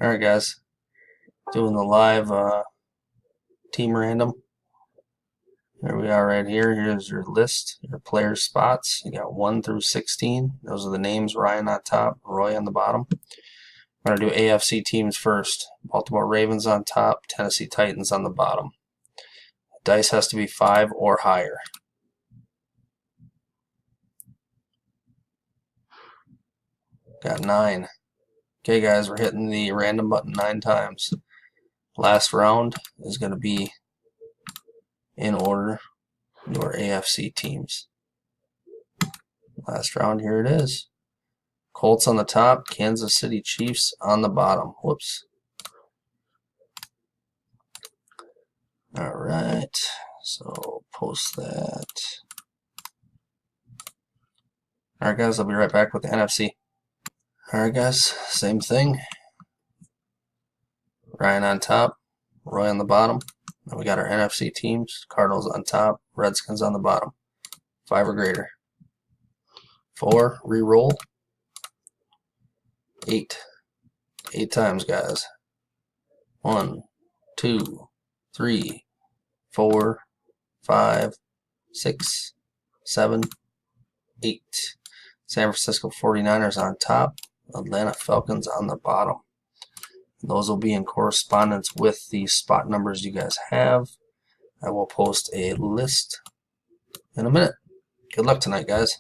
Alright guys, doing the live team random. There we are right here. Here's your list, your player spots. You got 1 through 16. Those are the names. Ryan on top, Roy on the bottom. I'm going to do AFC teams first. Baltimore Ravens on top, Tennessee Titans on the bottom. Dice has to be 5 or higher. Got 9. Okay guys, we're hitting the random button 9 times. Last round is going to be in order your AFC teams. Last round, here it is. Colts on the top, Kansas City Chiefs on the bottom. Whoops. Alright, so post that. Alright guys, I'll be right back with the NFC. Alright guys, same thing. Ryan on top, Roy on the bottom. Then we got our NFC teams. Cardinals on top, Redskins on the bottom. 5 or greater. 4, re-roll. 8. 8 times, guys. 1, 2, 3, 4, 5, 6, 7, 8. San Francisco 49ers on top, Atlanta Falcons on the bottom. Those will be in correspondence with the spot numbers you guys have. I will post a list in a minute. Good luck tonight, guys.